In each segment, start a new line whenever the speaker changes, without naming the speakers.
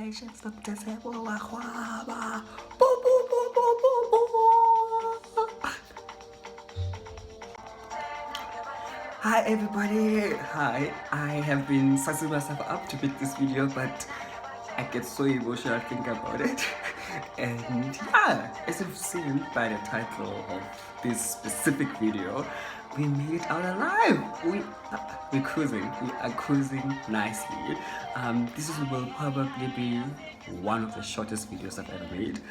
Congratulations, Dr. T Magwaba. Boo, boo, boo, boo, boo, boo. Hi everybody. Hi. I have been sussing myself up to make this video, but I get so emotional thinking about it. And yeah, as you've seen by the title of this specific video, we made it out alive. We're cruising. We are cruising nicely. This will probably be one of the shortest videos I've ever made.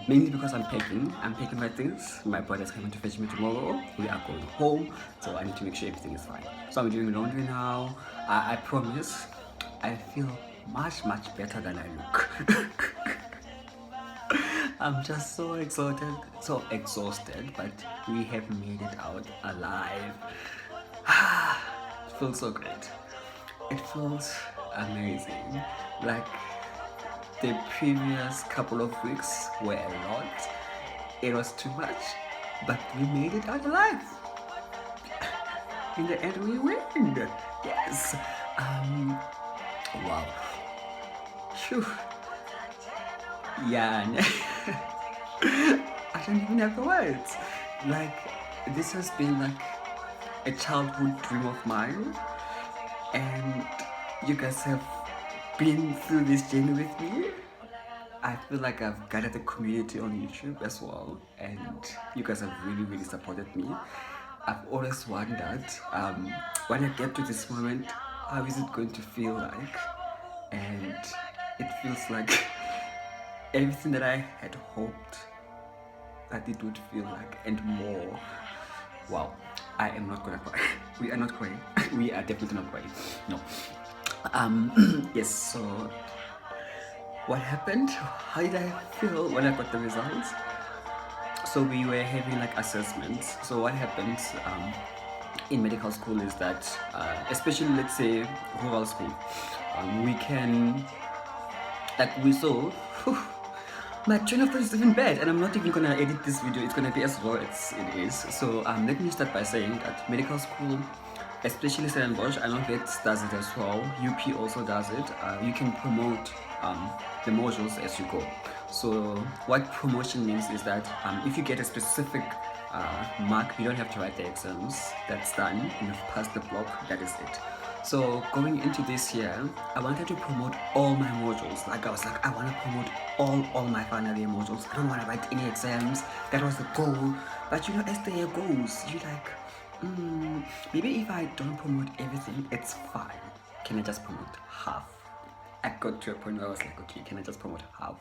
Mainly because I'm packing my things. My brother's coming to fetch me tomorrow. We are going home, so I need to make sure everything is fine. So I'm doing laundry now. I promise I feel much better than I look. I'm just so exhausted, but we have made it out alive. It feels so great. It feels amazing. Like the previous couple of weeks were a lot. It was too much, but we made it out alive. In the end, we win. Yes. Wow. Phew. Yeah. I don't even have the words. Like, this has been like a childhood dream of mine, and you guys have been through this journey with me. I feel like I've gathered a community on YouTube as well, and you guys have really supported me. I've always wondered, when I get to this moment, how is it going to feel like? And it feels like everything that I had hoped that it would feel like, and more. Wow, I am not gonna cry. We are not crying. We are definitely not crying. No. Yes, so what happened? How did I feel when I got the results? So we were having like assessments. So what happens in medical school is that, especially let's say rural school, we can, like we saw, my train of thought is even bad, and I'm not even gonna edit this video. It's gonna be as raw as it is. So let me start by saying that medical school, especially Stellenbosch, I know that does it as well. UP also does it. You can promote the modules as you go. So what promotion means is that if you get a specific mark, you don't have to write the exams. That's done. You've passed the block. That is it. So going into this year, I wanted to promote all my modules. Like I was like, I want to promote all my final year modules. I don't want to write any exams. That was the goal. But you know, as the year goes, you're like, maybe if I don't promote everything, it's fine. Can I just promote half? I got to a point where I was like, okay, can I just promote half?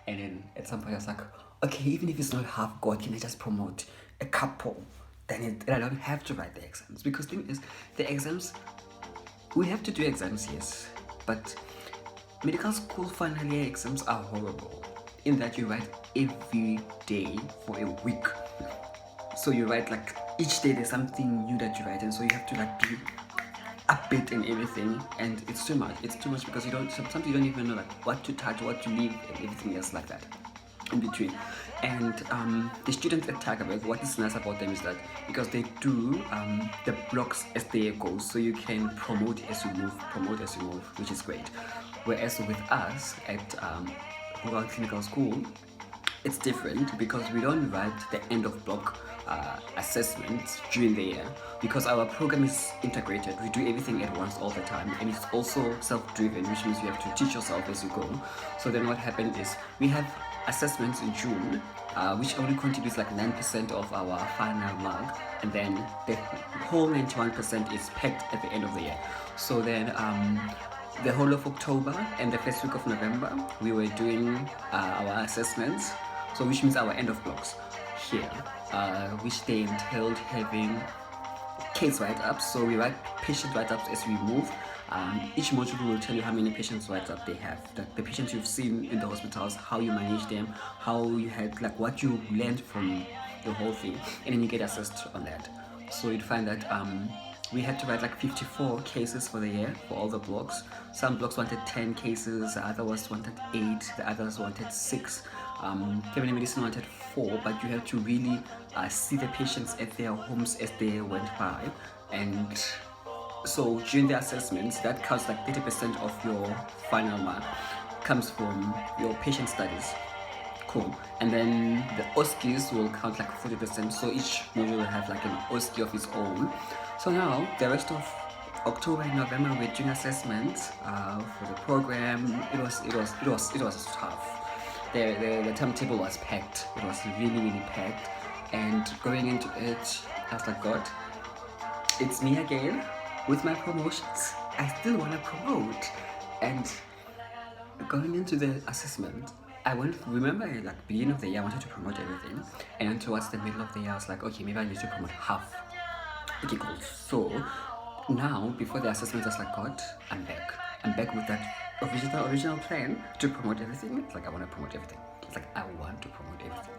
And then at some point I was like, okay, even if it's not half, God, can I just promote a couple? Then I don't have to write the exams. Because the thing is, the exams, we have to do exams, yes, but medical school final year exams are horrible in that you write every day for a week. So you write like each day there's something new that you write, and so you have to like be upbeat and everything, and it's too much. It's too much because sometimes you don't even know like what to touch, what to leave, and everything else like that in between. And the students at Tagabeg, what is nice about them is that because they do the blocks as the year goes, so you can promote as you move, which is great. Whereas with us at rural clinical school, it's different because we don't write the end of block assessments during the year, because our program is integrated. We do everything at once all the time, and it's also self-driven, which means you have to teach yourself as you go. So then what happened is we have assessments in June, which only contributes like 9% of our final mark, and then the whole 91% is pegged at the end of the year. So then the whole of October and the first week of November, we were doing our assessments, so which means our end of blocks here, which they entailed having case write-ups. So we write patient write-ups as we move. Each module will tell you how many patients write-up they have, the patients you've seen in the hospitals, how you manage them, how you had, like what you learned from the whole thing, and then you get assessed on that. So you'd find that we had to write like 54 cases for the year for all the blocks. Some blocks wanted 10 cases, the others wanted 8, the others wanted 6. Family medicine wanted 4, but you have to really see the patients at their homes as they went by. And so during the assessments, that counts like 30% of your final mark. comes from your patient studies. Cool. And then the OSCEs will count like 40%, so each module will have like an OSCE of its own. So now the rest of October and November we're doing assessments for the program. It was tough. The timetable was packed. It was really packed. And going into it, I was like, God, it's me again with my promotions. I still want to promote. And going into the assessment, remember like beginning of the year I wanted to promote everything, and then towards the middle of the year I was like, okay, maybe I need to promote half. Okay, cool. So now before the assessment I was like, God, I'm back with that original plan to promote everything. It's like I want to promote everything. It's like I want to promote everything.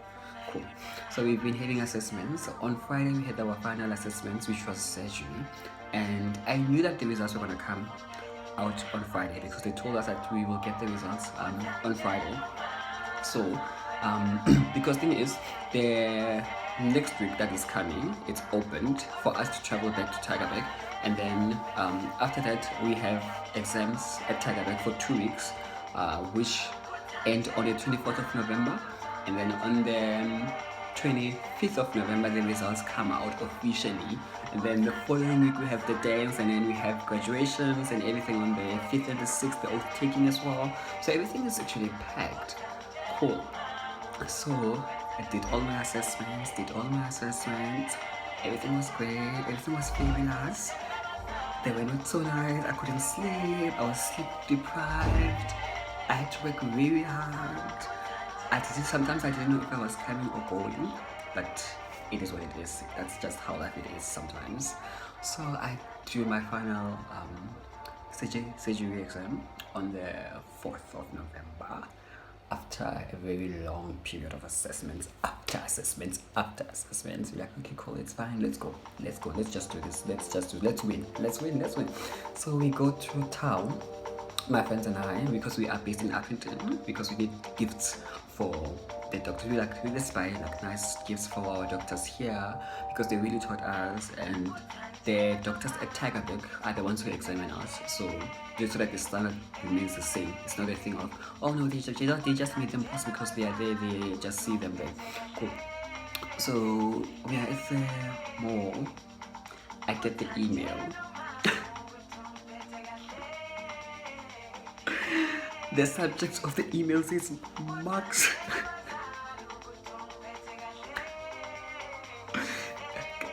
Cool. So we've been having assessments. On Friday we had our final assessments, which was surgery, and I knew that the results were going to come out on Friday because they told us that we will get the results on Friday. So because thing is, the next week that is coming, it's opened for us to travel back to Tigerberg, and then after that we have exams at Tigerberg for 2 weeks, which end on the 24th of November, and then on the 25th of November the results come out officially, and then the following week we have the dance, and then we have graduations and everything on the 5th and the 6th, the oath taking as well. So everything is actually packed. Cool. So I did all my assessments, everything was great, everything was fabulous. They were not so nice, I couldn't sleep, I was sleep deprived, I had to work very hard. Sometimes I didn't know if I was coming or going, but it is what it is. That's just how life it is sometimes. So I do my final surgery exam on the 4th of November, after a very long period of assessments, after assessments. We're like, okay, cool, it's fine, let's go, let's just do this, let's win. So we go to town, my friends and I, because we are based in Accrington, because we need gifts for the doctors. Let's buy like nice gifts for our doctors here, because they really taught us, and the doctors at Tigerberg are the ones who examine us, so that the standard remains the same. It's not a thing of, oh no, they just made them pass because they are there, they just see them there. Cool. So we are at the mall. I get the email. The subject of the email says Max.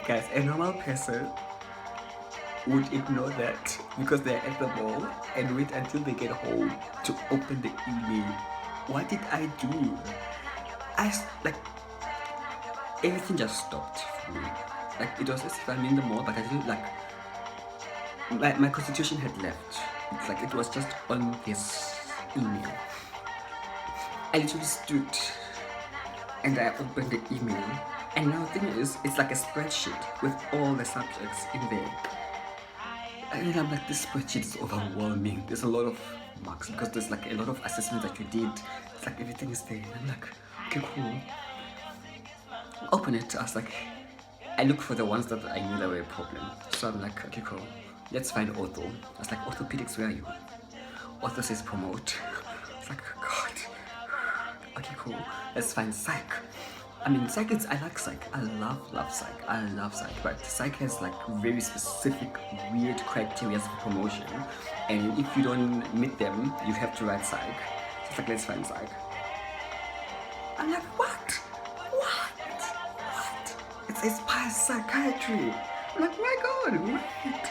Guys, a normal person would ignore that because they're at the mall and wait until they get home to open the email. What did I do? Everything just stopped for me. Like, it was as if I'm in the mall, but I didn't my constitution had left. It's like it was just on this email. I literally stood and I opened the email, and now the thing is, it's like a spreadsheet with all the subjects in there. And I'm like, this spreadsheet is overwhelming. There's a lot of marks because there's like a lot of assessments that you did. It's like everything is there. And I'm like, okay, cool. Open it. I look for the ones that I knew that were a problem. So I'm like, okay, cool. Let's find ortho. I was like, orthopedics, where are you? Ortho says promote. It's like, God. Okay, cool. Let's find psych. I mean, psych I like psych. I love psych. But psych has like very specific, weird criteria for promotion. And if you don't meet them, you have to write psych. So it's like, let's find psych. I'm like, what? It says past psychiatry. I'm like, my God, what?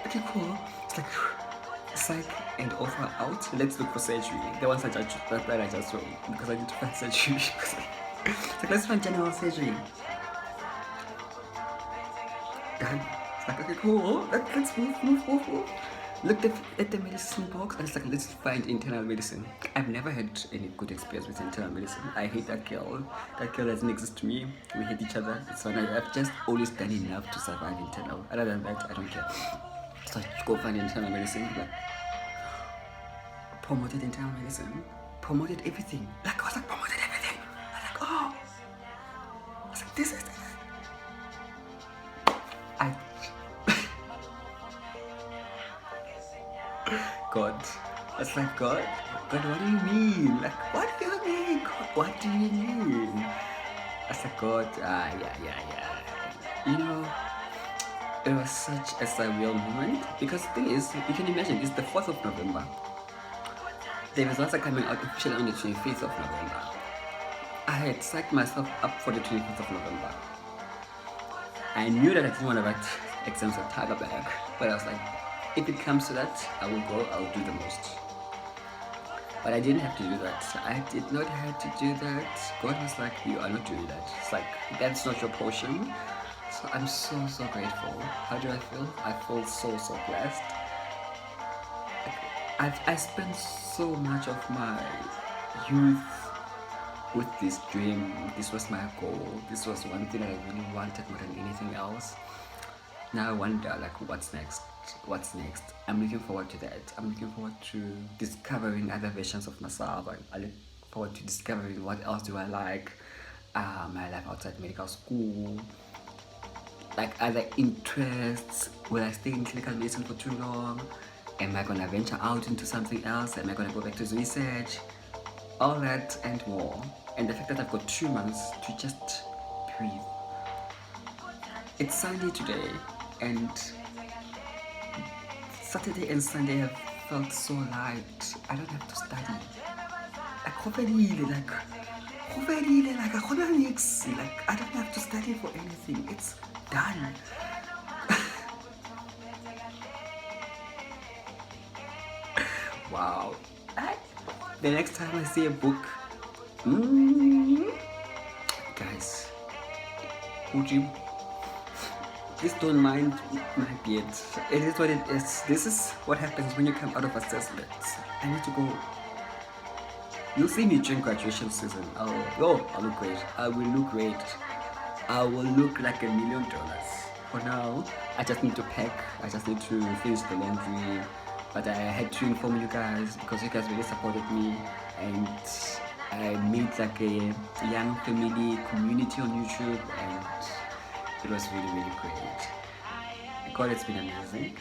Okay, cool. It's like, psych and offer out. Let's look for surgery. The ones that I just wrote because I need to find surgery. It's like, let's find general surgery. Done. It's like, okay, cool. Let's move. Looked at the medicine box and it's like, let's find internal medicine. I've never had any good experience with internal medicine. I hate that girl. That girl doesn't exist to me. We hate each other. It's fine. I've just always done enough to survive internal. Other than that, I don't care. So I go find internal medicine. Like, promoted internal medicine. Promoted everything. Like, I was like, promoted everything. I was like, oh. I was like, this is it. God. That's like, God, God, what do you mean? Like, what do you mean? God, what do you mean? I said, God, yeah. You know, it was such a surreal moment because the thing is, you can imagine, it's the 4th of November. The results are coming out officially on the 25th of November. I had psyched myself up for the 25th of November. I knew that I didn't want to write exams at Tiger Bag, but I was like, if it comes to that, I will go, I'll do the most. But I didn't have to do that. I did not have to do that. God was like, you are not doing that. It's like, that's not your portion. So I'm so grateful. How do I feel? I feel so blessed. I spent so much of my youth with this dream. This was my goal. This was one thing that I really wanted more than anything else. Now I wonder, like, what's next? I'm looking forward to that. I'm looking forward to discovering other versions of myself. I look forward to discovering what else do I like. My life outside medical school, like other interests. Will I stay in clinical medicine for too long? Am I gonna venture out into something else? Am I gonna go back to research? All that and more. And the fact that I've got 2 months to just breathe. It's Sunday today, and Saturday and Sunday have felt so light. I don't have to study. Like I don't have to study for anything. It's done. Wow. The next time I see a book, guys, would you please don't mind my beard? It is what it is. This is what happens when you come out of assessment. I need to go. You'll see me during graduation season. I'll look great. I will look great. I will look like $1 million. For now, I just need to pack. I just need to finish the laundry. But I had to inform you guys because you guys really supported me, and I made like a young family community on YouTube, and it was really great. God has been amazing.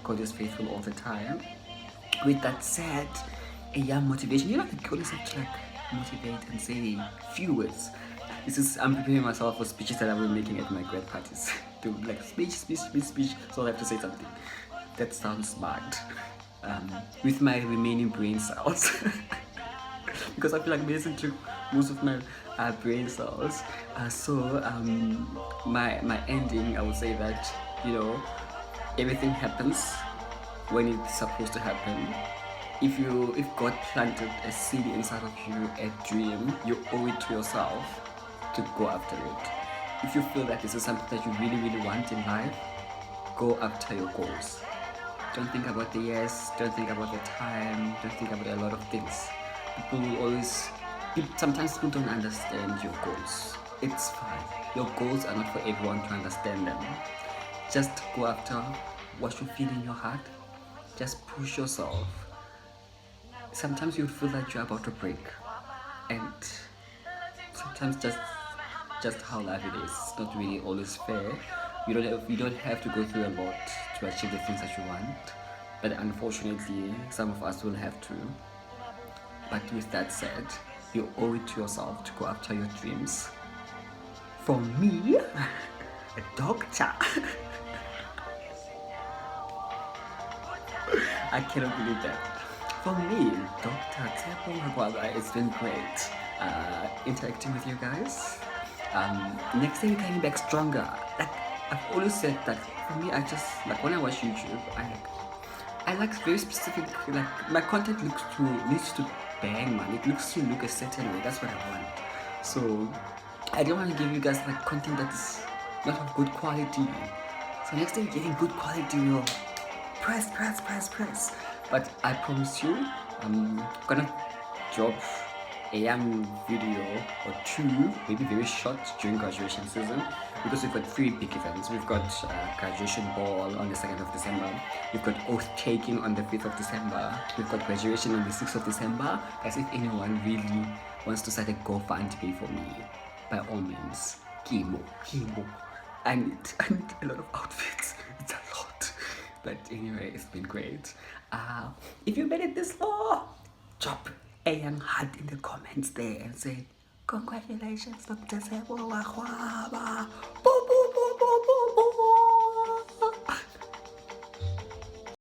God is faithful all the time. With that said, a young motivation. You know, I always have to like motivate and say few words. I'm preparing myself for speeches that I will be making at my grad parties. To like speech, so I have to say something. That sounds smart. With my remaining brain cells. Because I feel like medicine took most of my brain cells. My ending, I would say that, you know, everything happens when it's supposed to happen. If God planted a seed inside of you, a dream, you owe it to yourself to go after it. If you feel that this is something that you really want in life, go after your goals. Don't think about the yes, don't think about the time, don't think about a lot of things. Sometimes people don't understand your goals. It's fine. Your goals are not for everyone to understand them. Just go after what you feel in your heart. Just push yourself. Sometimes you feel like you're about to break, and sometimes just how life it is. It's not really always fair. You don't have to go through a lot to achieve the things that you want, but unfortunately some of us will have to. But with that said, you owe it to yourself to go after your dreams. For me, a doctor. I cannot believe that. For me, Dr. T Magwaba, it's been great interacting with you guys. Next day we're coming back stronger. Like I've always said that for me, I just like when I watch YouTube, I like very specific. Like my content needs to bang, man. It needs to look a certain way. That's what I want. So I don't want to give you guys like content that is not of good quality. So next time you're getting good quality, you'll press. But I promise you, I'm gonna drop a young video or 2, maybe very short during graduation season, because we've got 3 big events. We've got graduation ball on the 2nd of December, we've got oath taking on the 5th of December, we've got graduation on the 6th of December. As if anyone really wants to start a GoFundMe for me, by all means, chemo. I need a lot of outfits. It's a lot. But anyway, it's been great. If you made it this far, drop a young heart in the comments there and say, congratulations, Dr. Sebo Wahwa.